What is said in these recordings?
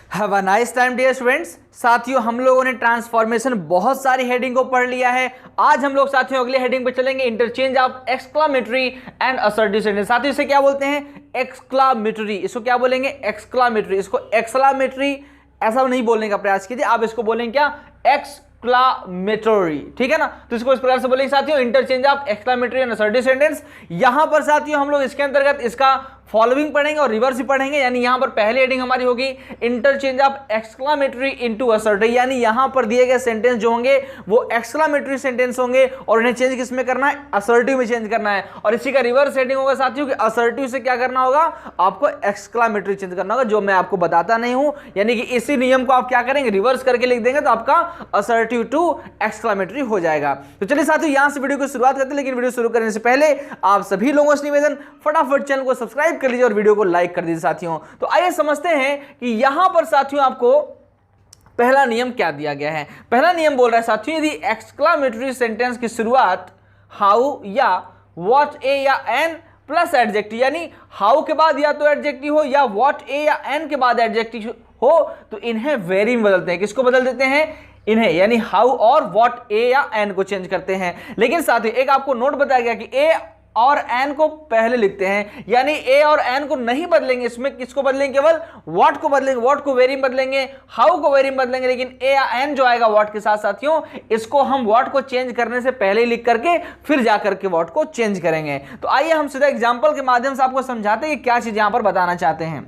Have a nice time dear students. साथियों, हम लोगों ने ट्रांसफॉर्मेशन बहुत सारी हेडिंग को पढ़ लिया है। आज हम लोग साथियों अगले हेडिंग पे चलेंगे, interchange of exclamatory and assertive sentence. साथियों इसे क्या बोलते हैं? एक्सक्लामेटरी। इसको क्या बोलेंगे? एक्सक्लामेटरी। इसको एक्सक्लामेटरी ऐसा नहीं बोलने का प्रयास कीजिए, आप इसको बोलेंगे क्या? एक्सक्लामेटरी। ठीक है ना? तो इसको इस प्रकार से बोलेंगे साथियों, interchange of exclamatory and assertive sentence. यहां पर साथियों हम लोग इसके अंतर्गत इसका फॉलोइंग पढ़ेंगे और रिवर्स भी पढ़ेंगे। यानी यहां पर पहली हेडिंग हमारी होगी interchange of exclamatory into assertive, यानी यहां पर दिए गए सेंटेंस जो होंगे वो एक्सक्लामेटरी सेंटेंस होंगे और इन्हें चेंज किस में करना है? असर्टिव में चेंज करना है। और इसी का रिवर्स हेडिंग होगा साथियों कि असर्टिव से क्या करना होगा? आपको एक्सक्लामेटरी चेंज करना होगा, जो मैं आपको बताता नहीं हूं। यानी कि इसी नियम को आप क्या करेंगे? रिवर्स करके लिख देंगे तो आपका असर्टिव टू एक्सक्लामेटरी हो जाएगा। तो चलिए साथियों यहां से वीडियो को शुरुआत करते हैं, लेकिन वीडियो शुरू करने से पहले आप सभी लोगों से निवेदन, फटाफट चैनल को सब्सक्राइब कर लीजिए और वीडियो को लाइक कर दीजिए साथियों। तो आइए समझते हैं कि यहां पर साथियों आपको पहला नियम क्या दिया गया है। पहला नियम बोल रहा है साथियों, यदि एक्सक्लामेटरी सेंटेंस की शुरुआत हाउ या व्हाट ए या एन प्लस एडजेक्टिव, यानी हाउ के बाद या तो एडजेक्टिव हो या व्हाट ए या एन के बाद एडजेक्टिव हो, तो इन्हें वेरी में बदलते हैं। किसको बदल देते हैं? इन्हें, यानी हाउ और व्हाट ए या एन को चेंज करते हैं। लेकिन साथियों एक आपको नोट बताया गया कि ए और एन को पहले लिखते हैं, यानी ए और एन को नहीं बदलेंगे, इसमें किसको बदलेंगे? केवल व्हाट को बदलेंगे। व्हाट को वेरी में बदलेंगे, हाउ को वेरी में बदलेंगे, लेकिन ए या एन जो आएगा व्हाट के साथ साथियों, इसको हम व्हाट को चेंज करने से पहले लिख करके फिर जाकर के व्हाट को चेंज करेंगे। तो आइए हम सीधा एग्जाम्पल के माध्यम से आपको समझाते हैं कि क्या चीज यहां पर बताना चाहते हैं।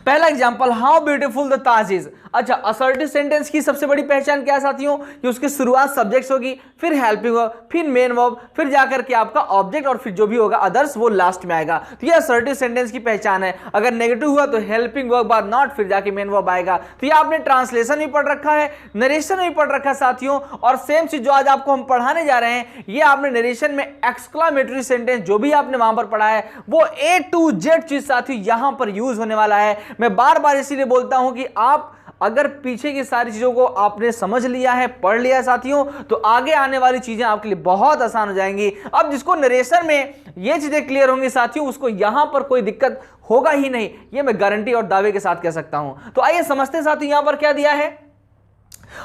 पहला example, how beautiful the Taj is. अच्छा, असर्टिव सेंटेंस की सबसे बड़ी पहचान क्या है साथियों? कि उसकी शुरुआत सब्जेक्ट होगी, फिर हेल्पिंग वर्ब, फिर मेन वर्ब, फिर जाकर के आपका ऑब्जेक्ट और फिर जो भी होगा अदर्स वो लास्ट में आएगा। तो ये असर्टिव सेंटेंस की पहचान है। अगर नेगेटिव हुआ तो हेल्पिंग वर्ब बाद नॉट, फिर जाके मेन वर्ब आएगा। तो ये आपने ट्रांसलेशन भी पढ़ रखा है, नरेशन भी पढ़ रखा है साथियों। और सेम चीज जो आज आपको हम पढ़ाने जा रहे हैं, ये आपने नरेशन में एक्सक्लामेटरी सेंटेंस जो भी आपने वहां पर पढ़ा है वो ए टू जेड चीज साथियों यहां पर यूज होने वाला है। मैं बार बार इसीलिए बोलता हूं कि आप अगर पीछे की सारी चीजों को आपने समझ लिया है, पढ़ लिया है साथियों, तो आगे आने वाली चीजें आपके लिए बहुत आसान हो जाएंगी। अब जिसको नरेशन में ये चीजें क्लियर होंगी साथियों, उसको यहां पर कोई दिक्कत होगा ही नहीं, ये मैं गारंटी और दावे के साथ कह सकता हूं। तो आइए समझते हैं साथियों यहां पर क्या दिया है।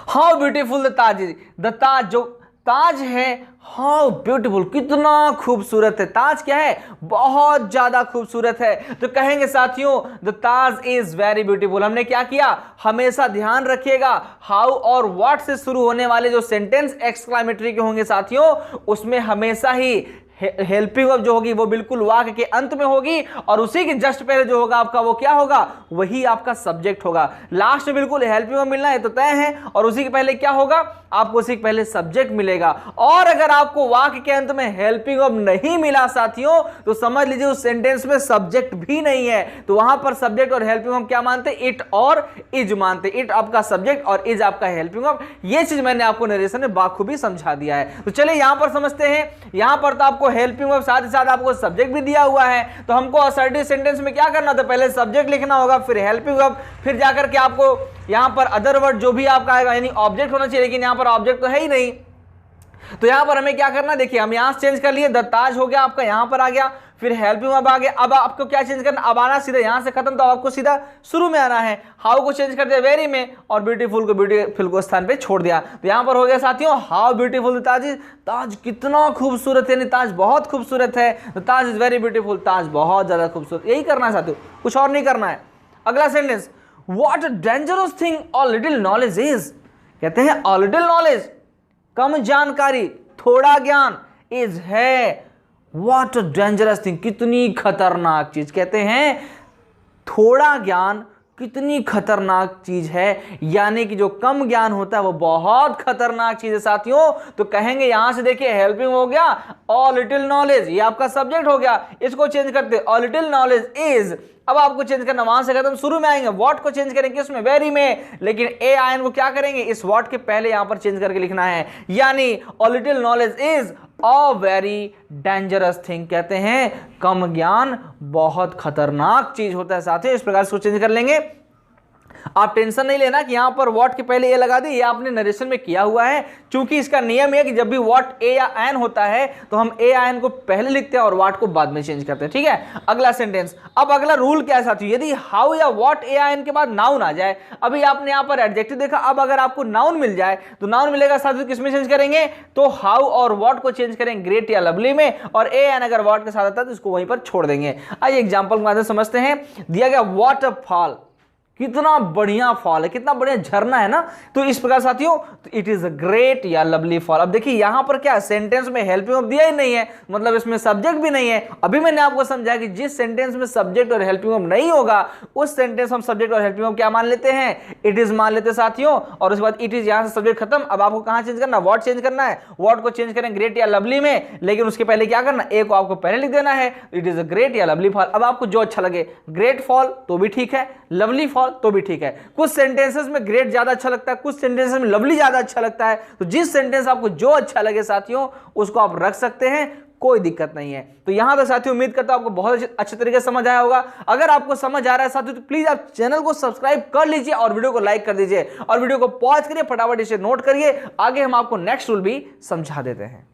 How beautiful the Taj is. The Taj, जो ताज है, हाउ ब्यूटीफुल, कितना खूबसूरत है। ताज क्या है? बहुत ज्यादा खूबसूरत है। तो कहेंगे साथियों the Taj is very beautiful. हमने क्या किया? हमेशा ध्यान रखिएगा हाउ और व्हाट से शुरू होने वाले जो सेंटेंस एक्सक्लामेटरी के होंगे साथियों, उसमें हमेशा ही हेल्पिंग वर्ब जो होगी वो बिल्कुल वाक्य के अंत में होगी और उसी के जस्ट पहले जो होगा आपका वो क्या होगा? वही आपका सब्जेक्ट होगा। लास्ट में बिल्कुल हेल्पिंग वर्ब मिलना है तो तय है, और उसी के पहले क्या होगा? आपको उसी के पहले सब्जेक्ट मिलेगा। और अगर आपको वाक्य के अंत में हेल्पिंग वर्ब नहीं मिला साथियों, तो समझ लीजिए उस सेंटेंस में सब्जेक्ट भी नहीं है। तो वहां पर सब्जेक्ट और हेल्पिंग वर्ब क्या मानते? इट और इज मानते। इट आपका सब्जेक्ट और इज आपका हेल्पिंग वर्ब। ये चीज मैंने आपको नरेशन में बाखूबी समझा दिया है। तो चलिए यहां पर समझते हैं। यहां पर तो आपको हेल्पिंग वर्ब साथ ही साथ आपको सब्जेक्ट भी दिया हुआ है। तो हमको असर्टिव सेंटेंस में क्या करना था? पहले सब्जेक्ट लिखना होगा, फिर हेल्पिंग वर्ब, फिर जाकर के आपको यहां पर अदर वर्ड जो भी आपका आएगा, यानी ऑब्जेक्ट होना चाहिए, लेकिन यहां पर ऑब्जेक्ट तो है ही नहीं। तो यहां पर हमें क्या करना? देखिए हम यहां से चेंज कर लिए, द ताज हो गया आपका, यहां पर आ गया, फिर हेल्पिंग वर्ब आ गया। अब आपको क्या चेंज करना? अब आना सीधा यहां से खत्म, तो आपको सीधा शुरू में आना है। हाउ को चेंज कर दिया वेरी में, और ब्यूटीफुल को स्थान पे छोड़ दिया। तो यहां पर हो गया साथियों हाउ ब्यूटीफुल ताज इज। ताज कितना खूबसूरत है, ताज बहुत खूबसूरत है। ताज इज वेरी ब्यूटीफुल, ताज बहुत ज्यादा खूबसूरत। यही करना है साथियों, कुछ और नहीं करना है। अगला sentence, what a dangerous thing all little knowledge is. कहते हैं ऑल लिटिल नॉलेज, कम जानकारी, थोड़ा ज्ञान, इज है व्हाट अ डेंजरस थिंग, कितनी खतरनाक चीज। कहते हैं थोड़ा ज्ञान कितनी खतरनाक चीज है, यानी कि जो कम ज्ञान होता है वो बहुत खतरनाक चीज है साथियों। तो कहेंगे यहां से देखिए हेल्पिंग हो गया, ऑल लिटिल नॉलेज, ये आपका सब्जेक्ट हो गया, इसको चेंज करते ऑल लिटिल नॉलेज इज। अब आपको चेंज करना, वहां से खत्म, शुरू में आएंगे, व्हाट को चेंज करेंगे उसमें वेरी में, लेकिन ए आयन को क्या करेंगे? इस व्हाट के पहले यहां पर चेंज करके लिखना है, यानी all little knowledge is a very dangerous thing. कहते हैं कम ज्ञान बहुत खतरनाक चीज होता है साथियों। इस प्रकार से चेंज कर लेंगे। आप टेंशन नहीं लेना कि यहां पर वॉट के पहले ए लगा दी, ये आपने नरेशन में किया हुआ है, क्योंकि इसका नियम है कि जब भी वॉट ए या एन होता है तो हम ए या एन को पहले लिखते हैं और वॉट को बाद में चेंज करते हैं, ठीक है। अगला सेंटेंस, अब अगला रूल क्या है साथियों, यदि हाउ या वॉट ए या एन के बाद नाउन आ जाए, अभी आपने यहां पर एडजेक्टिव देखा, अब अगर आपको नाउन मिल जाए तो नाउन मिलेगा साथियों किसमें चेंज करेंगे, तो हाउ और वॉट को चेंज करेंगे ग्रेट या लवली में, और ए एन अगर वॉट के साथ आता है तो इसको वहीं पर छोड़ देंगे। आइए एग्जांपल के माध्यम से समझते हैं। दिया गया वाटरफॉल, कितना बढ़िया फॉल है, कितना बढ़िया झरना है ना, तो इस प्रकार साथियों इट इज अ ग्रेट या लवली फॉल। अब देखिए यहां पर क्या सेंटेंस में हेल्पिंग वर्ब दिया ही नहीं है, मतलब इसमें सब्जेक्ट भी नहीं है। अभी मैंने आपको समझाया कि जिस सेंटेंस में सब्जेक्ट और हेल्पिंग वर्ब नहीं होगा उस सेंटेंस हम सब्जेक्ट और हेल्पिंग वर्ब क्या मान लेते हैं, इट इज मान लेते हैं साथियों, और उसके बाद इट इज, यहां से सब्जेक्ट खत्म। अब आपको कहां चेंज करना, वॉट चेंज करना है, वॉट को चेंज करें ग्रेट या लवली में, लेकिन उसके पहले क्या करना, ए को आपको पहले लिख देना है, इट इज अ ग्रेट या लवली फॉल। अब आपको जो अच्छा लगे, ग्रेट फॉल तो भी ठीक है, लवली फॉल तो भी ठीक है। कुछ सेंटेंसेस में ग्रेट ज्यादा अच्छा लगता है, कुछ सेंटेंसेस में लवली ज्यादा अच्छा लगता है, तो जिस सेंटेंस आपको जो अच्छा लगे साथियों उसको आप रख सकते हैं, कोई दिक्कत नहीं है। तो यहां तक साथियों उम्मीद करता हूं आपको बहुत अच्छे तरीके से समझ आया होगा। अगर आपको समझ आ रहा है साथियों तो प्लीज आप चैनल को सब्सक्राइब कर लीजिए और वीडियो को लाइक कर दीजिए, और वीडियो को पॉज करिए, फटाफट इसे नोट करिए, आगे हम आपको नेक्स्ट रूल भी समझा देते हैं।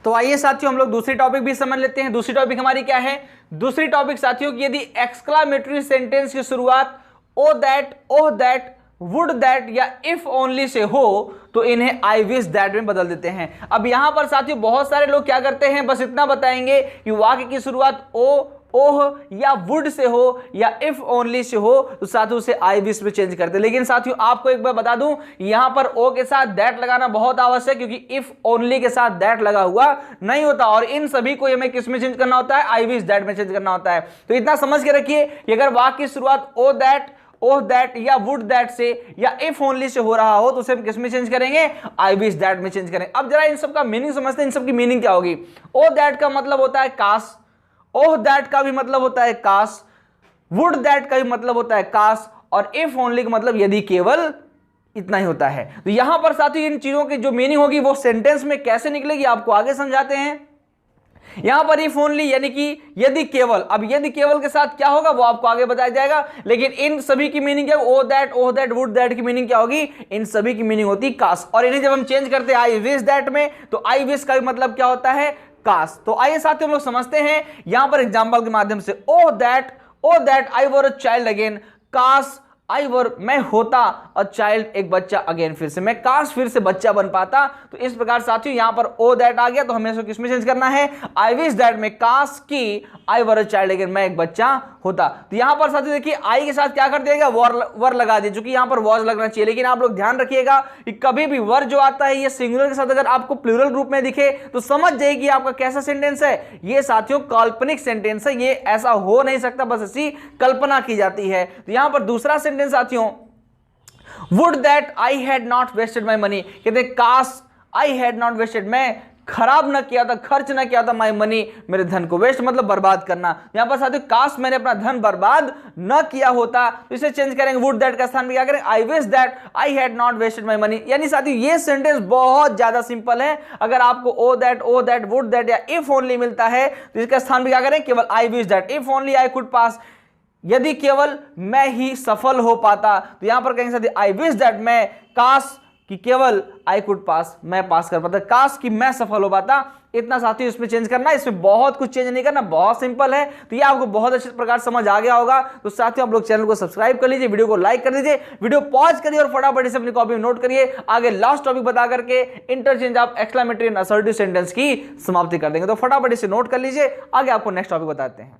तो आइए साथियों हम लोग दूसरी टॉपिक भी समझ लेते हैं। दूसरी टॉपिक हमारी क्या है, दूसरी टॉपिक साथियों की यदि एक्सक्लामेटरी सेंटेंस की शुरुआत O that, oh that, would that या इफ ओनली से हो तो इन्हें आई विश दैट में बदल देते हैं। अब यहां पर साथियों बहुत सारे लोग क्या करते हैं, बस इतना बताएंगे कि वाक्य की शुरुआत ओ, ओह या वुड से हो या इफ ओनली से हो तो साथियों उसे आई विश में चेंज करते हैं। लेकिन साथियों आपको एक बार बता दूं, यहां पर ओ के साथ दैट लगाना बहुत आवश्यक, क्योंकि इफ ओनली के साथ दैट लगा हुआ नहीं होता, और इन सभी को हमें किस में चेंज करना होता है, आई विश दैट में चेंज करना होता है। तो इतना समझ के रखिए कि अगर वाक्य की शुरुआत ओ दैट, ओह दैट या वुड दैट से या इफ ओनली से हो रहा हो तो उसे हम किस में चेंज करेंगे, आई विश दैट में चेंज करेंगे। अब जरा इन सब का मीनिंग समझते हैं, इन सब की मीनिंग क्या होगी। ओ दैट का मतलब होता है काश, ओह दैट का भी मतलब होता है काश, वुड दैट का भी मतलब होता है काश, और इफ ओनली का मतलब यदि केवल, इतना ही होता है। तो यहां पर साथियों इन चीजों की जो मीनिंग होगी वो सेंटेंस में कैसे निकलेगी आपको आगे समझाते हैं। यहां पर इफ ओनली यानी कि यदि केवल, अब यदि केवल के साथ क्या होगा वो आपको आगे बताया जाएगा, लेकिन इन सभी की मीनिंग क्या, O that, oh that, would that की मीनिंग क्या होगी, इन सभी की मीनिंग होती है काश, और इन्हें जब हम चेंज करते हैं आई विश दैट में तो आई विश का भी मतलब क्या होता है, काश। तो आइए साथ हम लोग समझते हैं यहां पर एग्जांपल के माध्यम से। O that I were a child again, काश आई वर मैं होता, और चाइल्ड एक बच्चा अगेन फिर से, मैं काश फिर से बच्चा बन पाता। तो इस प्रकार साथियों यहां पर ओ दैट आ गया तो हमें इसको किसमें चेंज करना है, आई विश दैट में, काश की आई वर अ चाइल्ड अगेन मैं एक बच्चा होता। तो यहां पर साथियों देखिए आई के साथ क्या कर दिया, वर लगा दिया, जो कि यहां पर वॉज लगना चाहिए। लेकिन आप लोग ध्यान रखिएगा कि कभी भी वर जो आता है ये सिंगुलर के साथ अगर आपको प्लूरल रूप में दिखे तो समझ जाइए कि आपका कैसा सेंटेंस है, ये साथियों काल्पनिक सेंटेंस है, ये ऐसा हो नहीं सकता, बस ऐसी कल्पना की जाती है। तो यहां पर दूसरा सेंटेंस साथियों, would that I had not wasted my money, कहते काश आई हैड नॉट वेस्टेड मैं खराब ना किया था, खर्च ना किया था, माई मनी मेरे धन को, वेस्ट मतलब बर्बाद करना। यहां पर साथियों काश मैंने अपना धन बर्बाद न किया होता, तो इसे चेंज करेंगे, वुड दैट का स्थान में क्या करें, I wish that I had not wasted my money. यानी साथियों ये सेंटेंस बहुत ज्यादा सिंपल है, अगर आपको ओ दैट, वुड दैट या इफ ओनली मिलता है तो इसका स्थान भी क्या करें, केवल आई wish that, if only I could pass, यदि केवल मैं ही सफल हो पाता, तो यहां पर कहेंगे साथी आई विश दैट मैं, काश कि केवल आई कुड पास मैं पास कर पाता, काश कि मैं सफल हो पाता। इतना साथियों इसमें चेंज करना है, इसमें बहुत कुछ चेंज नहीं करना, बहुत सिंपल है। तो ये आपको बहुत अच्छे प्रकार समझ आ गया होगा। तो साथियों आप लोग चैनल को सब्सक्राइब कर लीजिए, वीडियो को लाइक कर दीजिए, वीडियो पॉज करिए और फटाफट से अपनी कॉपी में नोट करिए। आगे लास्ट टॉपिक बता करके interchange of exclamatory and assertive sentence की समाप्ति कर देंगे। तो फटाफट इसे नोट कर लीजिए, आगे आपको नेक्स्ट टॉपिक बताते हैं।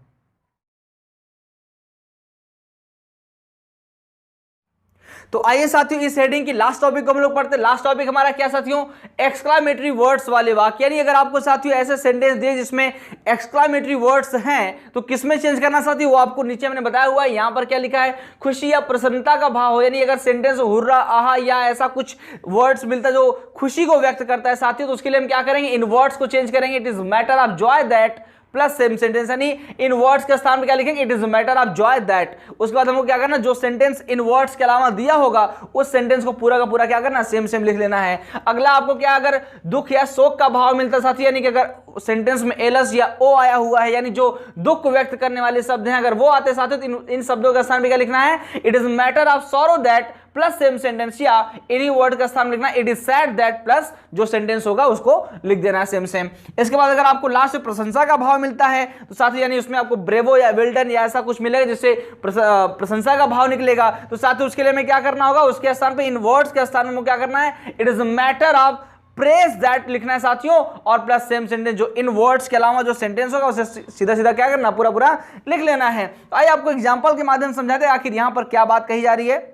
तो आइए साथियों इस हेडिंग की लास्ट टॉपिक को हम लोग पढ़ते हैं। लास्ट टॉपिक हमारा क्या साथियों, एक्सक्लेमेटरी वर्ड्स वाले वाक्य। यानी अगर आपको साथियों ऐसे सेंटेंस दिए जिसमें एक्सक्लेमेटरी वर्ड्स हैं तो किसमें चेंज करना साथियों, वो आपको नीचे मैंने बताया हुआ है। यहां पर क्या लिखा है, खुशी या प्रसन्नता का भाव हो, यानी अगर सेंटेंस हुर्रा, आहा या ऐसा कुछ वर्ड्स मिलता है जो खुशी को व्यक्त करता है साथियों, तो उसके लिए हम क्या करेंगे, इन वर्ड्स को चेंज करेंगे। It is matter of Joy that plus same sentence, यानी इन वर्ड्स के स्थान में क्या लिखेंगे, it is matter of Joy that. उसके बाद हमको क्या करना, जो सेंटेंस इन वर्ड्स के अलावा दिया होगा उस सेंटेंस को पूरा का पूरा क्या करना, सेम सेम लिख लेना है। अगला आपको क्या, अगर दुख या शोक का भाव मिलता साथी, यानी कि अगर सेंटेंस में एलस या ओ आया हुआ है, यानी जो दुख व्यक्त करने वाले शब्द हैं, अगर वो आते साथियों तो इन शब्दों का स्थान पे क्या लिखना है, it is matter of sorrow that plus same sentence, या इन्हीं वर्ड का स्थान लिखना it is sad that plus जो सेंटेंस होगा उसको लिख देना है सेम सेम। इसके बाद अगर आपको लास्ट में प्रशंसा का भाव मिलता है तो साथियों यानी उसमें आपको ब्रेवो या वेल डन या ऐसा कुछ मिलेगा जिससे प्रशंसा का भाव निकलेगा, तो साथियों उसके लिए हमें क्या करना होगा, उसके स्थान पे इन वर्ड्स के स्थान में क्या करना है, it is matter of praise that लिखना है साथियों, और प्लस सेम सेंटेंस जो इन वर्ड्स के अलावा जो सेंटेंस होगा उसे सीधा सीधा क्या करना, पूरा पूरा लिख लेना है। तो आइए आपको एग्जांपल के माध्यम से समझाते हैं आखिर यहां पर क्या बात कही जा रही है।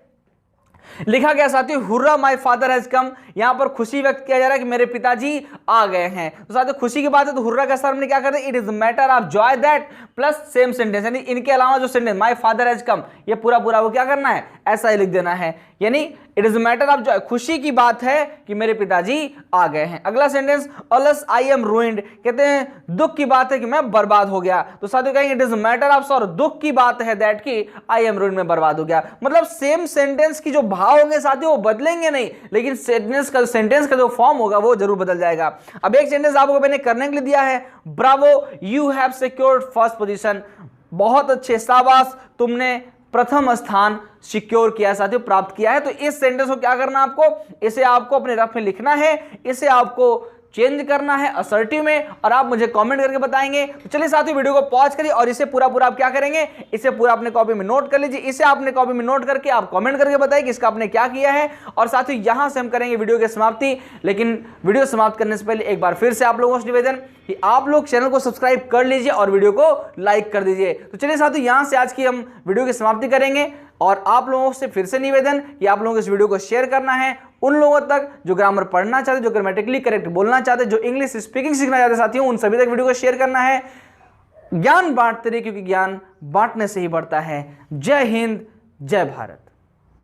लिखा गया साथियों hurrah my father has come, यहां पर खुशी व्यक्त किया जा रहा है कि मेरे पिताजी आ गए हैं। तो साथियों खुशी की बात है तो हुर्रा का स्थान में क्या करते हैं, it is matter of Joy that plus same sentence, यानी इनके अलावा जो sentence my father has come ये पूरा पूरा वो क्या करना है, ऐसा ही लिख देना है, यानी it is matter of Joy, खुशी की बात है कि मेरे पिताजी आ गए हैं। अगला सेंटेंस अलस आई एम रूइंड, कहते हैं दुख की बात है कि मैं बर्बाद हो गया, तो साथियों कहेंगे it is matter of sorrow, दुख की बात है दैट की आई एम रूइंड में बर्बाद हो गया। मतलब सेम सेंटेंस की जो भाव होंगे साथियों वो बदलेंगे नहीं, लेकिन सेंटेंस का जो फॉर्म होगा वो जरूर बदल जाएगा। अब एक सेंटेंस आपको मैंने करने के लिए दिया है, Bravo you have secured first position, बहुत अच्छे, शाबाश तुमने प्रथम स्थान सिक्योर किया साथियों, प्राप्त किया है। तो इस सेंटेंस को क्या करना आपको, इसे आपको अपने रफ में लिखना है, इसे आपको चेंज करना है असर्टिव में, और आप मुझे कमेंट करके बताएंगे। तो चलिए साथियों वीडियो को पॉज करिए और इसे पूरा पूरा आप क्या करेंगे, इसे पूरा अपने कॉपी में नोट कर लीजिए, इसे आपने कॉपी में नोट करके आप कमेंट करके बताइए कि इसका आपने क्या किया है। और साथियों यहां से हम करेंगे वीडियो की समाप्ति, लेकिन वीडियो समाप्त करने से पहले एक बार फिर से आप लोगों से निवेदन कि आप लोग चैनल को सब्सक्राइब कर लीजिए और वीडियो को लाइक कर दीजिए। तो चलिए साथियों यहां से आज की हम वीडियो की समाप्ति करेंगे, और आप लोगों से फिर से निवेदन कि आप लोगों को इस वीडियो को शेयर करना है उन लोगों तक जो ग्रामर पढ़ना चाहते, जो ग्रामेटिकली करेक्ट बोलना चाहते, जो इंग्लिश स्पीकिंग सीखना चाहते साथियों, उन सभी तक वीडियो को शेयर करना है। ज्ञान बांटते रहिए क्योंकि ज्ञान बांटने से ही बढ़ता है। जय हिंद, जय भारत।